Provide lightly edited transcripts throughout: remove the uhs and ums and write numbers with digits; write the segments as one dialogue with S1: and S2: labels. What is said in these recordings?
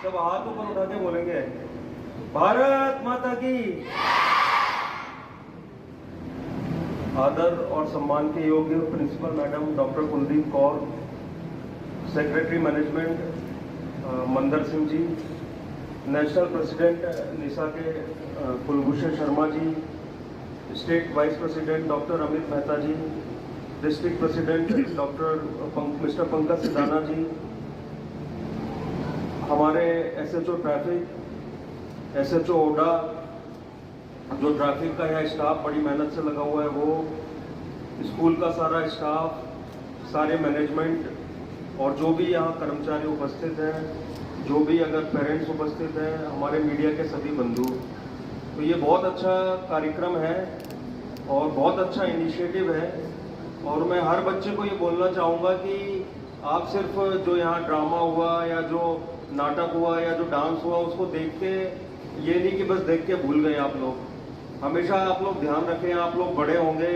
S1: सब हाथ ऊपर उठा के बोलेंगे, भारत माता की। आदर और सम्मान के योग्य principal madam doctor Kuldeep Kaur, secretary management Mandar Singh ji, national president Nisha के Kulbhushan Sharma ji, state vice president doctor Amit Mehta ji, district president doctor mister Pankaj Sidana ji, हमारे एसएचओ ट्रैफिक, एसएचओ ओडा, जो ट्रैफिक का यहाँ स्टाफ बड़ी मेहनत से लगा हुआ है, वो स्कूल का सारा स्टाफ, सारे मैनेजमेंट और जो भी यहाँ कर्मचारी उपस्थित हैं, जो भी अगर पेरेंट्स उपस्थित हैं, हमारे मीडिया के सभी बंधु, तो ये बहुत अच्छा कार्यक्रम है और बहुत अच्छा इनिशिएटिव है। और मैं हर बच्चे को ये बोलना चाहूँगा कि आप सिर्फ जो यहाँ ड्रामा हुआ या जो नाटक हुआ या जो डांस हुआ उसको देख के ये नहीं कि बस देख के भूल गए आप लोग। हमेशा आप लोग ध्यान रखें, आप लोग बड़े होंगे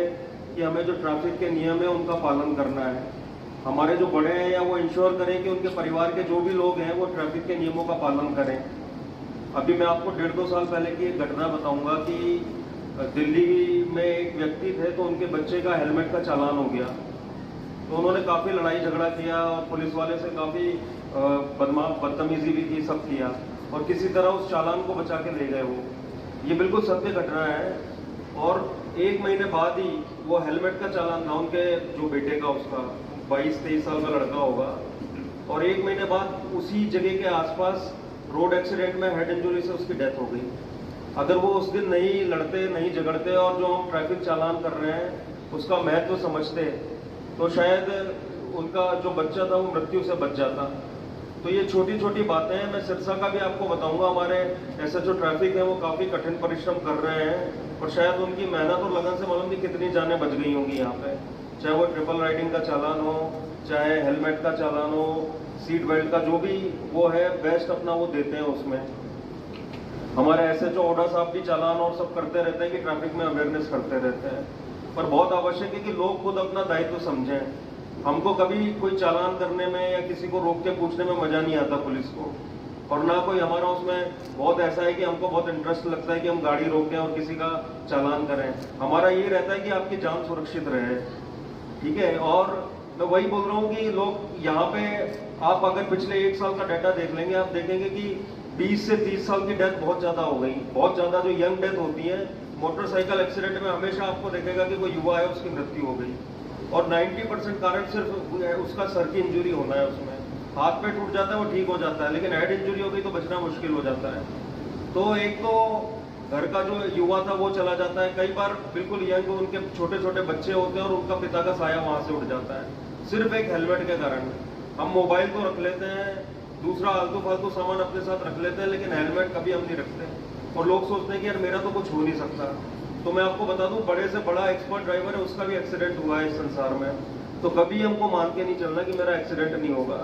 S1: कि हमें जो ट्रैफिक के नियम है उनका पालन करना है। हमारे जो बड़े हैं या वो इंश्योर करें कि उनके परिवार के जो भी लोग हैं वो ट्रैफिक के नियमों का पालन करें। अभी मैं आपको 1.5-2 साल पहले की एक घटना बताऊंगा कि दिल्ली में एक व्यक्ति थे तो उनके बच्चे का हेलमेट का चालान हो गया, तो उन्होंने काफ़ी लड़ाई झगड़ा किया और पुलिस वाले से काफ़ी बदतमीजी भी की, सब किया और किसी तरह उस चालान को बचा के ले गए वो। ये बिल्कुल सत्य घटना है। और 1 महीने बाद ही वो हेलमेट का चालान था उनके जो बेटे का, उसका 22-23 साल का लड़का होगा, और 1 महीने बाद उसी जगह के आसपास रोड एक्सीडेंट में हेड इंजरी से उसकी डेथ हो गई। अगर वो उस दिन नहीं लड़ते, नहीं झगड़ते और जो हम ट्रैफिक चालान कर रहे हैं उसका महत्व समझते, तो शायद उनका जो बच्चा था वो मृत्यु से बच जाता। तो ये छोटी छोटी बातें हैं। मैं सिरसा का भी आपको बताऊंगा, हमारे ऐसे जो ट्रैफिक है वो काफ़ी कठिन परिश्रम कर रहे हैं और शायद उनकी मेहनत और लगन से मालूम नहीं कितनी जानें बच गई होंगी यहाँ पे, चाहे वो ट्रिपल राइडिंग का चालान हो, चाहे हेलमेट का चालान हो, सीट बेल्ट का, जो भी वो है बेस्ट अपना वो देते हैं उसमें। हमारे एसएचओ ओडा साहब भी चालान और सब करते रहते हैं कि ट्रैफिक में अवेयरनेस करते रहते हैं, पर बहुत आवश्यक है कि लोग खुद अपना दायित्व समझें। हमको कभी कोई चालान करने में या किसी को रोक के पूछने में मजा नहीं आता पुलिस को, और ना कोई हमारा उसमें बहुत ऐसा है कि हमको बहुत इंटरेस्ट लगता है कि हम गाड़ी रोकें और किसी का चालान करें। हमारा ये रहता है कि आपकी जान सुरक्षित रहे, ठीक है। और मैं वही बोल रहा हूँ कि लोग यहाँ पे, आप अगर पिछले 1 साल का डाटा देख लेंगे, आप देखेंगे कि 20 से 30 साल की डेथ बहुत ज़्यादा हो गई, बहुत ज़्यादा जो यंग डेथ होती है मोटरसाइकिल एक्सीडेंट में, हमेशा आपको देखेगा कि कोई युवा है उसकी मृत्यु हो गई, और 90% कारण सिर्फ उसका सर की इंजरी होना है, उसमें हाथ पे टूट जाता है वो ठीक हो जाता है, लेकिन हेड इंजरी हो गई तो बचना मुश्किल हो जाता है। तो एक तो घर का जो युवा था वो चला जाता है, कई बार बिल्कुल यंग उनके छोटे छोटे बच्चे होते हैं और उनका पिता का साया वहाँ से उठ जाता है सिर्फ एक हेलमेट के कारण। हम मोबाइल तो रख लेते हैं, दूसरा आलतू फालतू सामान अपने साथ रख लेते हैं, लेकिन हेलमेट कभी हम नहीं रखते और लोग सोचते हैं कि यार मेरा तो कुछ हो नहीं सकता। तो मैं आपको बता दूं, बड़े से बड़ा एक्सपर्ट ड्राइवर है उसका भी एक्सीडेंट हुआ है इस संसार में, तो कभी हमको मान के नहीं चलना कि मेरा एक्सीडेंट नहीं होगा।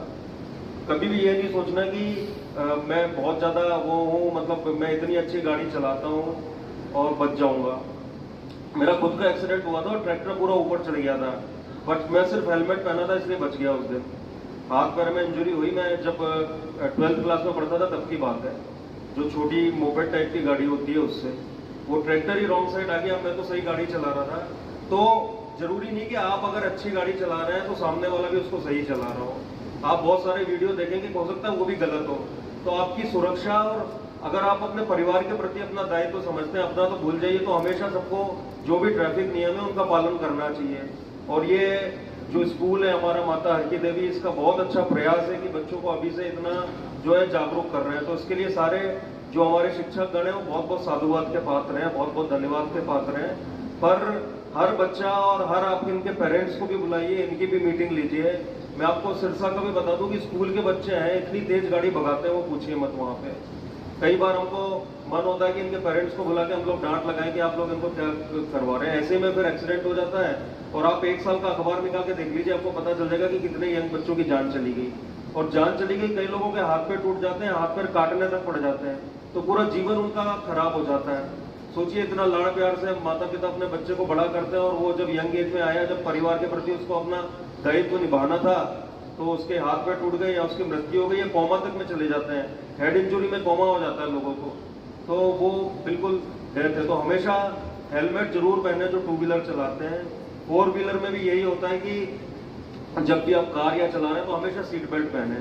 S1: कभी भी ये नहीं सोचना कि मैं बहुत ज़्यादा वो हूँ, मतलब मैं इतनी अच्छी गाड़ी चलाता हूँ और बच जाऊँगा। मेरा खुद का एक्सीडेंट हुआ था और ट्रैक्टर पूरा ऊपर चढ़ गया था, बट मैं सिर्फ हेलमेट पहना था इसलिए बच गया उस दिन। हाथ पैर में इंजरी हुई, मैं जब 12th क्लास में पढ़ता था तब की बात है, जो छोटी मोपेड टाइप की गाड़ी होती है उससे वो ट्रैक्टर ही रॉन्ग साइड आ गया, मैं तो सही गाड़ी चला रहा था। तो जरूरी नहीं कि आप अगर अच्छी गाड़ी चला रहे हैं तो सामने वाला भी उसको सही चला रहा हो। आप बहुत सारे वीडियो देखेंगे, हो सकता है वो भी गलत हो। तो आपकी सुरक्षा, और अगर आप अपने परिवार के प्रति अपना दायित्व समझते हैं, अपना तो भूल जाइए, तो हमेशा सबको जो भी ट्रैफिक नियम है उनका पालन करना चाहिए। और ये जो स्कूल है हमारा माता हरकी देवी, इसका बहुत अच्छा प्रयास है कि बच्चों को अभी से इतना जो है जागरूक कर रहे हैं। तो इसके लिए सारे जो हमारे शिक्षक गण हैं वो बहुत बहुत साधुवाद के पात्र हैं, बहुत बहुत धन्यवाद के पात्र हैं। पर हर बच्चा और हर आप इनके पेरेंट्स को भी बुलाइए, इनकी भी मीटिंग लीजिए। मैं आपको सिरसा का भी बता दूं कि स्कूल के बच्चे हैं, इतनी तेज गाड़ी भगाते हैं वो पूछिए मत वहाँ पे। कई बार हमको मन होता है कि इनके पेरेंट्स को बुला के हम लोग डांट लगाएं कि आप लोग इनको क्या करवा रहे हैं। ऐसे में फिर एक्सीडेंट हो जाता है और आप 1 साल का अखबार निकाल के देख लीजिए, आपको पता चल जाएगा कि कितने यंग बच्चों की जान चली गई। और जान चली गई, कई लोगों के हाथ पैर टूट जाते हैं, हाथ पैर काटने तक पड़ जाते हैं, तो पूरा जीवन उनका खराब हो जाता है। सोचिए, इतना लाड़ प्यार से माता पिता अपने बच्चे को बड़ा करते हैं और वो जब यंग एज में आया, जब परिवार के प्रति उसको अपना दायित्व निभाना था, तो उसके हाथ पैर टूट गए या उसकी मृत्यु हो गई या कोमा तक में चले जाते हैं, हेड इंजरी में कोमा हो जाता है लोगों को, तो वो बिल्कुल डेथ है। तो हमेशा हेलमेट जरूर पहने जो टू व्हीलर चलाते हैं। फोर व्हीलर में भी यही होता है कि जब भी आप कार या चला रहे हैं तो हमेशा सीट बेल्ट पहने।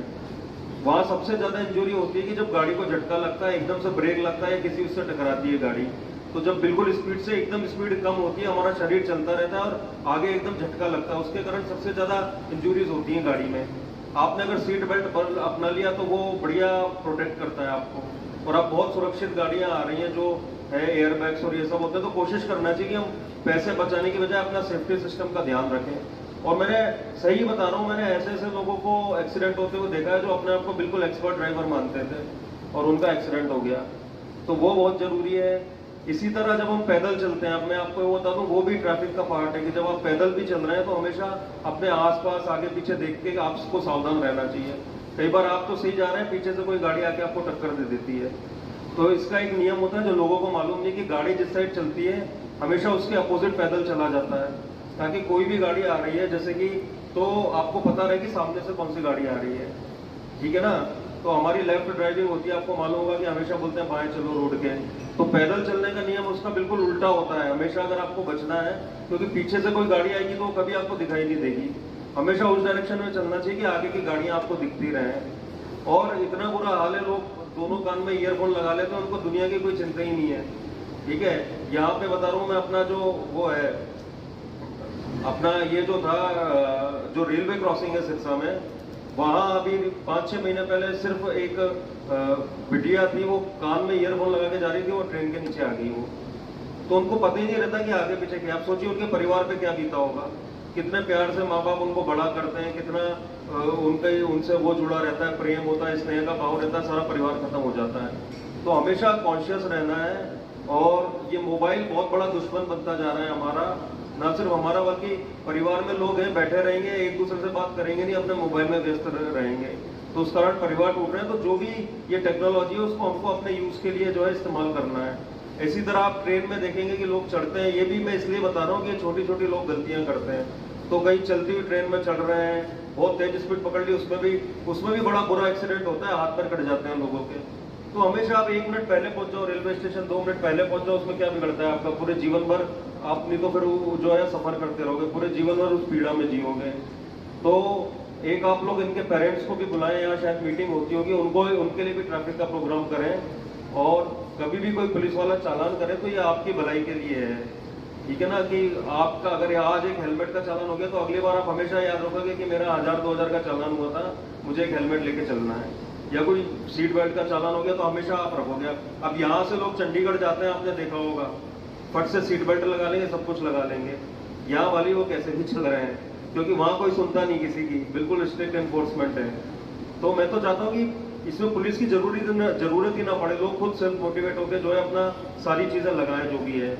S1: वहाँ सबसे ज्यादा इंजरी होती है कि जब गाड़ी को झटका लगता है, एकदम से ब्रेक लगता है या किसी उससे टकराती है गाड़ी, तो जब बिल्कुल स्पीड से एकदम स्पीड कम होती है, हमारा शरीर चलता रहता है और आगे एकदम झटका लगता है, उसके कारण सबसे ज्यादा इंजुरीज होती हैं गाड़ी में। आपने अगर सीट बेल्ट अपना लिया तो वो बढ़िया प्रोटेक्ट करता है आपको, और अब बहुत सुरक्षित गाड़ियां आ रही हैं जो है एयरबैग्स और ये सब होते हैं, तो कोशिश करना चाहिए कि हम पैसे बचाने की बजाय अपना सेफ्टी सिस्टम का ध्यान रखें। और मैंने सही बता रहा हूँ, मैंने ऐसे ऐसे लोगों को एक्सीडेंट होते हुए देखा है जो अपने आप को बिल्कुल एक्सपर्ट ड्राइवर मानते थे और उनका एक्सीडेंट हो गया, तो वो बहुत जरूरी है। इसी तरह जब हम पैदल चलते हैं, अब मैं आपको वो बता दूं, वो भी ट्रैफिक का पार्ट है कि जब आप पैदल भी चल रहे हैं तो हमेशा अपने आसपास आगे पीछे देख के आपको सावधान रहना चाहिए। कई बार आप तो सही जा रहे हैं, पीछे से कोई गाड़ी आके आपको टक्कर दे देती है, तो इसका एक नियम होता है जो लोगों को मालूम नहीं कि गाड़ी जिस साइड चलती है हमेशा उसके अपोजिट पैदल चला जाता है, ताकि कोई भी गाड़ी आ रही है जैसे कि, तो आपको पता रहे कि सामने से कौन सी गाड़ी आ रही है, ठीक है ना। तो हमारी लेफ्ट ड्राइविंग होती है, आपको मालूम होगा कि हमेशा बोलते हैं बाएं चलो रोड के, तो पैदल चलने का नियम उसका बिल्कुल उल्टा होता है हमेशा, अगर आपको बचना है, क्योंकि पीछे से कोई गाड़ी आएगी तो कभी आपको दिखाई नहीं देगी, हमेशा उस डायरेक्शन में चलना चाहिए कि आगे की गाड़ियां आपको दिखती रहें। और इतना बुरा हाल है, लोग दोनों कान में ईयरफोन लगा लेते हैं, उनको दुनिया की कोई चिंता ही नहीं है, ठीक है। यहाँ पे बता रहा हूँ मैं, अपना जो वो है, अपना ये जो था, जो रेलवे क्रॉसिंग है सिरसा में, वहां अभी 5-6 महीने पहले सिर्फ एक बिटिया थी, वो कान में ईयरफोन लगा के जा रही थी, वो ट्रेन के नीचे आ गई वो, तो उनको पता ही नहीं रहता कि आगे पीछे क्या। आप सोचिए उनके परिवार पे क्या बीता होगा, कितने प्यार से माँ बाप उनको बड़ा करते हैं, कितना उनसे वो जुड़ा रहता है, प्रेम होता है, स्नेह का भाव रहता है, सारा परिवार खत्म हो जाता है। तो हमेशा कॉन्शियस रहना है। और ये मोबाइल बहुत बड़ा दुश्मन बनता जा रहा है हमारा, ना सिर्फ हमारा बल्कि परिवार में लोग हैं, बैठे रहेंगे एक दूसरे से बात करेंगे नहीं, अपने मोबाइल में व्यस्त रहेंगे, तो उस कारण परिवार टूट रहे हैं। तो जो भी ये टेक्नोलॉजी है उसको हमको अपने यूज के लिए जो है इस्तेमाल करना है। इसी तरह आप ट्रेन में देखेंगे कि लोग चढ़ते हैं, ये भी मैं इसलिए बता रहा हूँ कि छोटी छोटी लोग गलतियां करते हैं, तो कहीं चलती हुई ट्रेन में चढ़ रहे हैं, बहुत तेज स्पीड पकड़ ली, उसमें भी बड़ा बुरा एक्सीडेंट होता है, हाथ पैर कट जाते हैं लोगों के। तो हमेशा आप 1 मिनट पहले पहुंच जाओ रेलवे स्टेशन, 2 मिनट पहले पहुंच जाओ, उसमें क्या बिगड़ता है आपका, पूरे जीवन भर आप नहीं तो फिर जो है सफर करते रहोगे, पूरे जीवन भर उस पीड़ा में जियोगे। तो एक आप लोग इनके पेरेंट्स को भी बुलाएं, यहाँ शायद मीटिंग होती होगी, उनके लिए भी ट्रैफिक का प्रोग्राम करें। और कभी भी कोई पुलिस वाला चालान करे तो ये आपकी भलाई के लिए है, ठीक है ना, कि आपका अगर आज एक हेलमेट का चालान हो गया तो अगली बार आप हमेशा याद रखोगे कि मेरा 1000-2000 का चालान हुआ था, मुझे एक हेलमेट लेके चलना है। या कोई सीट बेल्ट का चालान हो गया तो हमेशा आप रखोगे। अब यहाँ से लोग चंडीगढ़ जाते हैं, आपने देखा होगा, फट से सीट बेल्ट लगा लेंगे, सब कुछ लगा लेंगे। यहाँ वाली वो कैसे भी चल रहे हैं, क्योंकि वहाँ कोई सुनता नहीं किसी की, बिल्कुल स्ट्रिक्ट एनफोर्समेंट है। तो मैं तो चाहता हूँ कि इसमें पुलिस की जरूरत ही ना पड़े, लोग खुद सेल्फ मोटिवेट होकर जो है अपना सारी चीजें लगाएं जो भी है।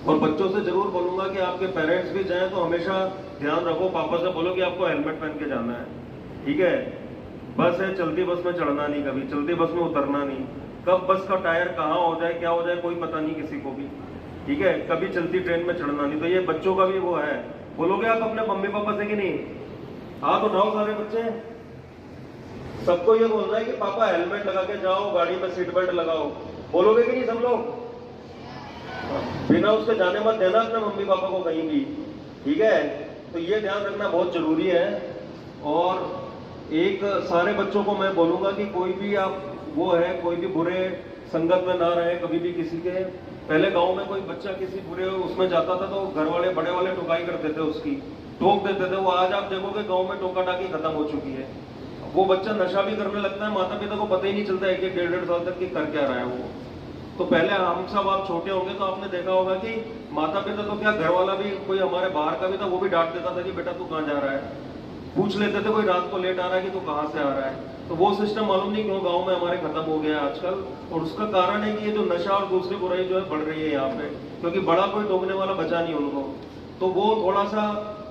S1: और बच्चों से जरूर बोलूंगा कि आपके पेरेंट्स भी जाएं तो हमेशा ध्यान रखो, पापा से बोलो कि आपको हेलमेट पहन के जाना है, ठीक है। बस है, चलती बस में चढ़ना नहीं, कभी चलती बस में उतरना नहीं, कब बस का टायर कहाँ हो जाए क्या हो जाए कोई पता नहीं किसी को भी, ठीक है। कभी चलती ट्रेन में चढ़ना नहीं। तो ये बच्चों का भी वो है, बोलोगे आप अपने मम्मी पापा से कि नहीं? हाथ उठाओ सारे बच्चे, सबको ये बोलना है कि पापा हेलमेट लगा के जाओ, गाड़ी में सीट बेल्ट लगाओ, बोलोगे कि नहीं सब लोग? बिना उसके जाने मत देना अपने मम्मी पापा को कहीं भी, ठीक है। तो ये ध्यान रखना बहुत जरूरी है। और एक सारे बच्चों को मैं बोलूंगा कि कोई भी आप वो है, कोई भी बुरे संगत में ना रहे कभी भी किसी के। पहले गांव में कोई बच्चा किसी बुरे उसमें जाता था तो घर वाले बड़े वाले टोकाई करते थे, उसकी टोक देते थे। वो आज आप देखोगे गांव में टोका टाकी खत्म हो चुकी है। वो बच्चा नशा भी करने लगता है, माता पिता को पता ही नहीं चलता 1-1, 1.5 साल तक कि कर क्या रहा है वो। तो पहले हम सब आप छोटे होंगे तो आपने देखा होगा कि माता पिता तो क्या, घर वाला भी कोई हमारे बाहर का भी था, वो भी डांट देता था कि बेटा तू कहाँ जा रहा है, पूछ लेते थे कोई रात को लेट आ रहा है कि तू कहाँ से आ रहा है। तो वो सिस्टम मालूम नहीं क्यों गांव में हमारे खत्म हो गया आजकल। और उसका कारण है कि ये जो नशा और दूसरी बुराई जो है बढ़ रही है यहाँ पे, क्योंकि बड़ा कोई टोकने वाला बचा नहीं उनको। तो वो थोड़ा सा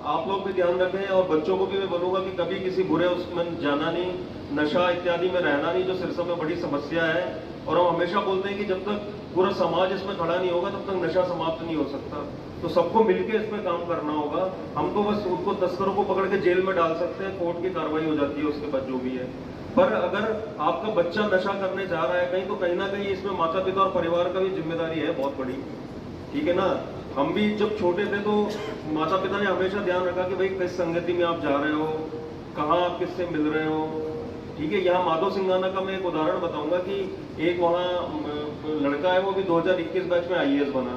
S1: आप लोग भी ध्यान रखें और बच्चों को भी मैं बोलूंगा कि कभी किसी बुरे उसमें जाना नहीं, नशा इत्यादि में रहना नहीं, जो सिरसा में बड़ी समस्या है। और हम हमेशा बोलते हैं कि जब तक पूरा समाज इसमें खड़ा नहीं होगा तब तक नशा समाप्त नहीं हो सकता। तो सबको मिलकर इस पर काम करना होगा। हम तो बस उनको तस्करों को पकड़ के जेल में डाल सकते हैं, कोर्ट की कार्रवाई हो जाती है उसके बाद जो भी है। पर अगर आपका बच्चा नशा करने जा रहा है कहीं, तो कहीं ना कहीं इसमें माता पिता और परिवार का भी जिम्मेदारी है बहुत बड़ी, ठीक है ना। हम भी जब छोटे थे तो माता पिता ने हमेशा ध्यान रखा कि भाई किस संगति में आप जा रहे हो, कहाँ आप किससे मिल रहे हो, ठीक है। यहाँ माधव सिंघाना का मैं एक उदाहरण बताऊंगा कि एक वहाँ लड़का है, वो भी 2021 बैच में आईएएस बना।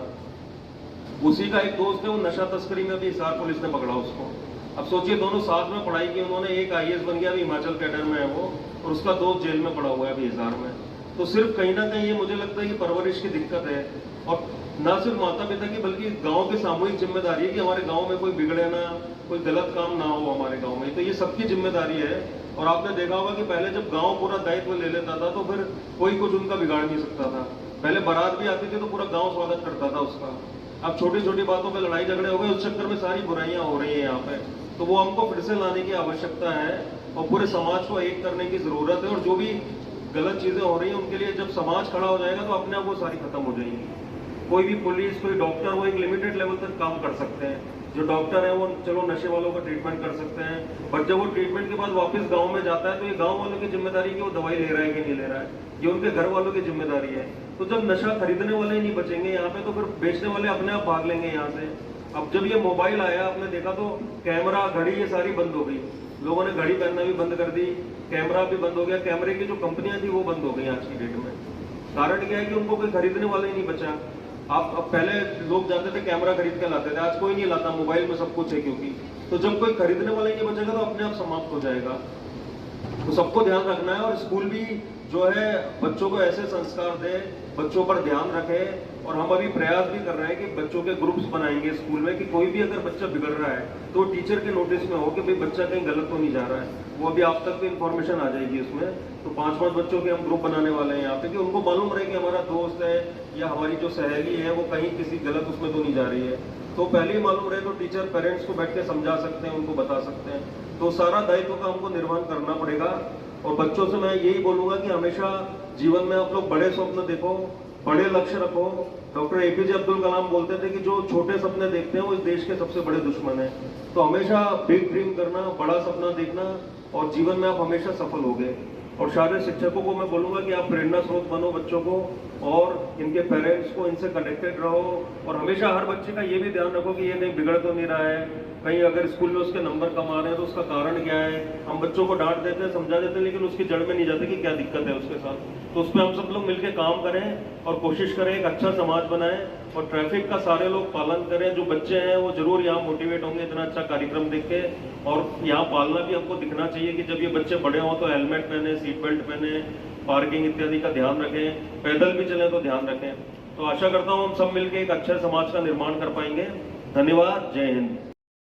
S1: उसी का एक दोस्त है, वो नशा तस्करी में भी हिसार पुलिस ने पकड़ा उसको। अब सोचिए दोनों साथ में पढ़ाई की उन्होंने, एक आईएएस बन गया, अभी हिमाचल कैडर में है वो, और उसका दोस्त जेल में पड़ा हुआ है अभी हिसार में। तो सिर्फ कहीं ना कहीं ये मुझे लगता है कि परवरिश की दिक्कत है, और ना सिर्फ माता पिता की बल्कि गांव की सामूहिक जिम्मेदारी है कि हमारे गांव में कोई बिगड़े ना, कोई गलत काम ना हो हमारे गांव में। तो ये सबकी जिम्मेदारी है। और आपने देखा होगा कि पहले जब गांव पूरा दायित्व ले लेता था तो फिर कोई कुछ उनका बिगाड़ नहीं सकता था। पहले बारात भी आती थी तो पूरा गांव स्वागत करता था उसका। अब छोटी छोटी बातों पे लड़ाई झगड़े हो गए, उस चक्कर में सारी बुराइयां हो रही हैं यहाँ पे। तो वो हमको फिर से लाने की आवश्यकता है और पूरे समाज को एक करने की जरूरत है। और जो भी गलत चीजें हो रही हैं उनके लिए जब समाज खड़ा हो जाएगा तो अपने आप वो सारी खत्म हो जाएंगी। कोई भी पुलिस, कोई डॉक्टर, वो एक लिमिटेड लेवल तक काम कर सकते हैं। जो डॉक्टर है वो चलो नशे वालों का ट्रीटमेंट कर सकते हैं, बट जब वो ट्रीटमेंट के बाद वापस गांव में जाता है तो ये गांव वालों की जिम्मेदारी कि वो दवाई ले रहा है कि नहीं ले रहा है, ये उनके घर वालों की जिम्मेदारी है। तो जब नशा खरीदने वाले ही नहीं बचेंगे यहाँ पे तो फिर बेचने वाले अपने आप भाग लेंगे यहाँ से। अब जब ये मोबाइल आया आपने देखा तो कैमरा, घड़ी, ये सारी बंद हो गई। लोगों ने घड़ी पहनना भी बंद कर दी, कैमरा भी बंद हो गया, कैमरे की जो कंपनियां थी वो बंद हो गई आज की डेट में। कारण क्या है कि उनको कोई खरीदने वाला ही नहीं बचा। आप अब पहले लोग जाते थे कैमरा खरीद के लाते थे, आज कोई नहीं लाता, मोबाइल में सब कुछ है क्योंकि। तो जब कोई खरीदने वाला ही नहीं बचेगा तो अपने आप समाप्त हो जाएगा। तो सबको ध्यान रखना है और स्कूल भी जो है बच्चों को ऐसे संस्कार दे, बच्चों पर ध्यान रखे। और हम अभी प्रयास भी कर रहे हैं कि बच्चों के ग्रुप्स बनाएंगे स्कूल में कि कोई भी अगर बच्चा बिगड़ रहा है तो टीचर के नोटिस में हो कि भाई बच्चा कहीं गलत तो नहीं जा रहा है। वो अभी आप तक भी इंफॉर्मेशन आ जाएगी उसमें। तो 5-5 बच्चों के हम ग्रुप बनाने वाले हैं यहाँ पे कि उनको मालूम रहे कि हमारा दोस्त है या हमारी जो सहेली है वो कहीं किसी गलत उसमें तो नहीं जा रही है। तो पहले ही मालूम रहे तो टीचर पेरेंट्स को बैठ के समझा सकते हैं, उनको बता सकते हैं। तो सारा दायित्व का हमको निर्वहन करना पड़ेगा। और बच्चों से मैं यही बोलूंगा कि हमेशा जीवन में आप लोग बड़े स्वप्न देखो, बड़े लक्ष्य रखो। डॉक्टर एपीजे अब्दुल कलाम बोलते थे कि जो छोटे सपने देखते हैं वो इस देश के सबसे बड़े दुश्मन है। तो हमेशा बिग ड्रीम करना, बड़ा सपना देखना, और जीवन में आप हमेशा सफल होगे। और शायद शिक्षकों को मैं बोलूंगा कि आप प्रेरणा स्रोत बनो बच्चों को, और इनके पेरेंट्स को, इनसे कनेक्टेड रहो। और हमेशा हर बच्चे का ये भी ध्यान रखो कि ये कहीं बिगड़ तो नहीं रहा है, कहीं अगर स्कूल में उसके नंबर कम आ रहे हैं तो उसका कारण क्या है। हम बच्चों को डांट देते हैं, समझा देते हैं, लेकिन उसकी जड़ में नहीं जाते कि क्या दिक्कत है उसके साथ। तो उस पर हम सब लोग मिलकर काम करें और कोशिश करें एक अच्छा समाज बनाएं। और ट्रैफिक का सारे लोग पालन करें। जो बच्चे हैं वो जरूर यहाँ मोटिवेट होंगे इतना अच्छा कार्यक्रम देख के। और यहाँ पालना भी हमको दिखना चाहिए कि जब ये बच्चे बड़े हों तो हेलमेट पहने, सीट बेल्ट पहने, पार्किंग इत्यादि का ध्यान रखें, पैदल भी चलें तो ध्यान रखें। तो आशा करता हूँ हम सब मिलकर एक अच्छे समाज का निर्माण कर पाएंगे। धन्यवाद। जय हिंद।